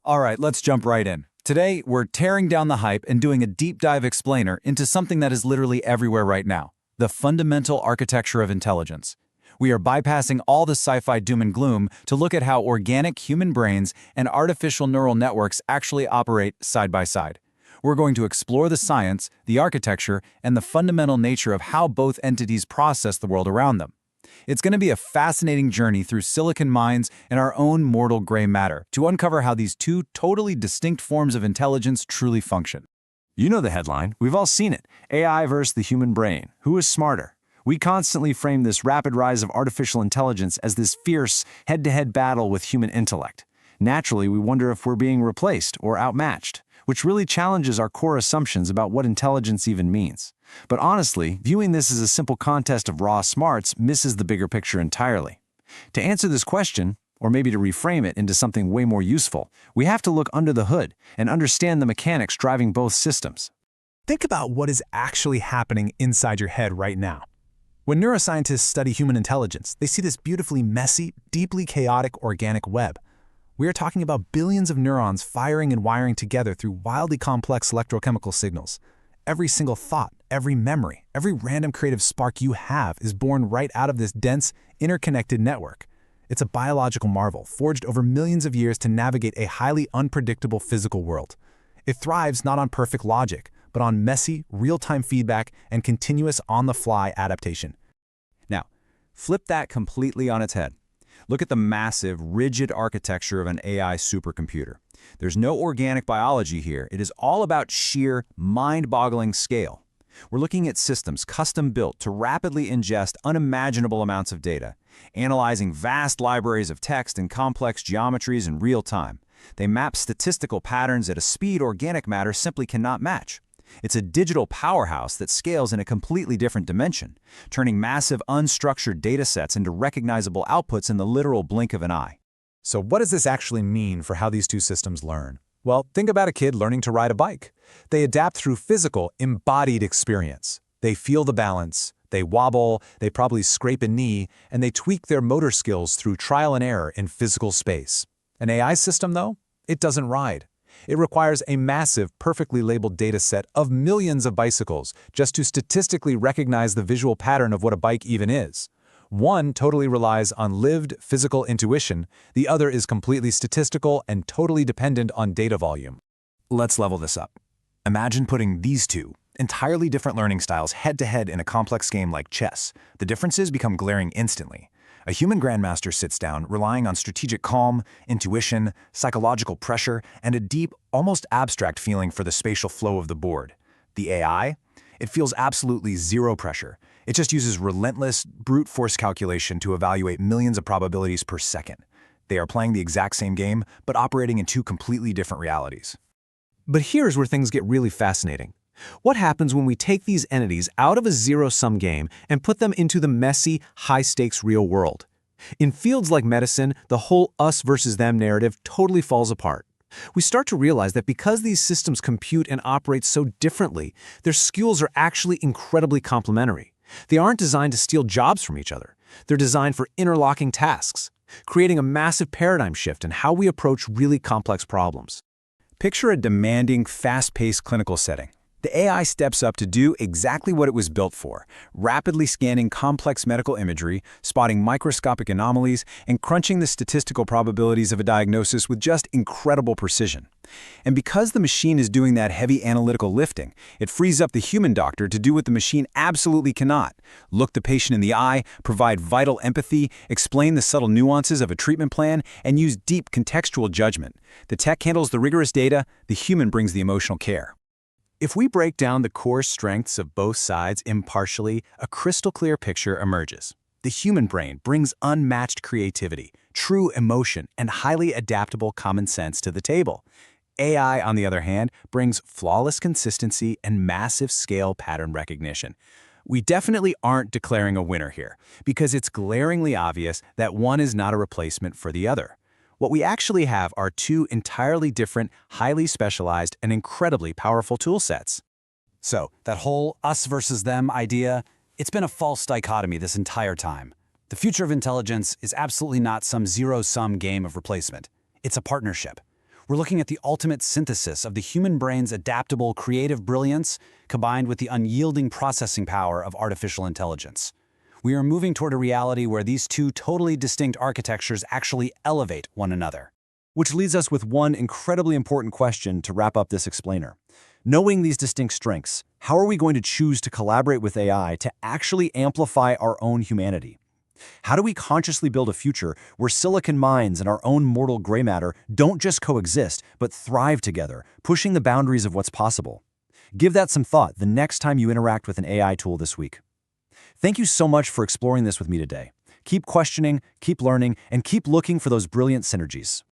All right, let's jump right in. Today, we're tearing down the hype and doing a deep dive explainer into something that is literally everywhere right now, the fundamental architecture of intelligence. We are bypassing all the sci-fi doom and gloom to look at how organic human brains and artificial neural networks actually operate side by side. We're going to explore the science, the architecture, and the fundamental nature of how both entities process the world around them. It's going to be a fascinating journey through silicon mines and our own mortal gray matter to uncover how these two totally distinct forms of intelligence truly function. You know the headline. We've all seen it. AI versus the human brain. Who is smarter? We constantly frame this rapid rise of artificial intelligence as this fierce, head-to-head battle with human intellect. Naturally, we wonder if we're being replaced or outmatched, which really challenges our core assumptions about what intelligence even means. But honestly, viewing this as a simple contest of raw smarts misses the bigger picture entirely. To answer this question, or maybe to reframe it into something way more useful, we have to look under the hood and understand the mechanics driving both systems. Think about what is actually happening inside your head right now. When neuroscientists study human intelligence, they see this beautifully messy, deeply chaotic organic web. We are talking about billions of neurons firing and wiring together through wildly complex electrochemical signals. Every single thought, every memory, every random creative spark you have is born right out of this dense, interconnected network. It's a biological marvel, forged over millions of years to navigate a highly unpredictable physical world. It thrives not on perfect logic, but on messy, real-time feedback and continuous on-the-fly adaptation. Now, flip that completely on its head. Look at the massive, rigid architecture of an AI supercomputer. There's no organic biology here. It is all about sheer, mind-boggling scale. We're looking at systems custom-built to rapidly ingest unimaginable amounts of data, analyzing vast libraries of text and complex geometries in real time. They map statistical patterns at a speed organic matter simply cannot match. It's a digital powerhouse that scales in a completely different dimension, turning massive unstructured data sets into recognizable outputs in the literal blink of an eye. So what does this actually mean for how these two systems learn? Well, think about a kid learning to ride a bike. They adapt through physical, embodied experience. They feel the balance, they wobble, they probably scrape a knee, and they tweak their motor skills through trial and error in physical space. An AI system, though, it doesn't ride. It requires a massive, perfectly labeled data set of millions of bicycles just to statistically recognize the visual pattern of what a bike even is. One totally relies on lived physical intuition, the other is completely statistical and totally dependent on data volume. Let's level this up. Imagine putting these two entirely different learning styles head-to-head in a complex game like chess. The differences become glaring instantly. A human grandmaster sits down, relying on strategic calm, intuition, psychological pressure, and a deep, almost abstract feeling for the spatial flow of the board. The AI? It feels absolutely zero pressure. It just uses relentless, brute force calculation to evaluate millions of probabilities per second. They are playing the exact same game, but operating in two completely different realities. But here's where things get really fascinating. What happens when we take these entities out of a zero-sum game and put them into the messy, high-stakes real world? In fields like medicine, the whole us versus them narrative totally falls apart. We start to realize that because these systems compute and operate so differently, their skills are actually incredibly complementary. They aren't designed to steal jobs from each other. They're designed for interlocking tasks, creating a massive paradigm shift in how we approach really complex problems. Picture a demanding, fast-paced clinical setting. The AI steps up to do exactly what it was built for, rapidly scanning complex medical imagery, spotting microscopic anomalies, and crunching the statistical probabilities of a diagnosis with just incredible precision. And because the machine is doing that heavy analytical lifting, it frees up the human doctor to do what the machine absolutely cannot: look the patient in the eye, provide vital empathy, explain the subtle nuances of a treatment plan, and use deep contextual judgment. The tech handles the rigorous data, the human brings the emotional care. If we break down the core strengths of both sides impartially, a crystal-clear picture emerges. The human brain brings unmatched creativity, true emotion, and highly adaptable common sense to the table. AI, on the other hand, brings flawless consistency and massive scale pattern recognition. We definitely aren't declaring a winner here, because it's glaringly obvious that one is not a replacement for the other. What we actually have are two entirely different, highly specialized, and incredibly powerful toolsets. So, that whole us versus them idea, it's been a false dichotomy this entire time. The future of intelligence is absolutely not some zero-sum game of replacement. It's a partnership. We're looking at the ultimate synthesis of the human brain's adaptable, creative brilliance combined with the unyielding processing power of artificial intelligence. We are moving toward a reality where these two totally distinct architectures actually elevate one another. Which leads us with one incredibly important question to wrap up this explainer. Knowing these distinct strengths, how are we going to choose to collaborate with AI to actually amplify our own humanity? How do we consciously build a future where silicon minds and our own mortal gray matter don't just coexist, but thrive together, pushing the boundaries of what's possible? Give that some thought the next time you interact with an AI tool this week. Thank you so much for exploring this with me today. Keep questioning, keep learning, and keep looking for those brilliant synergies.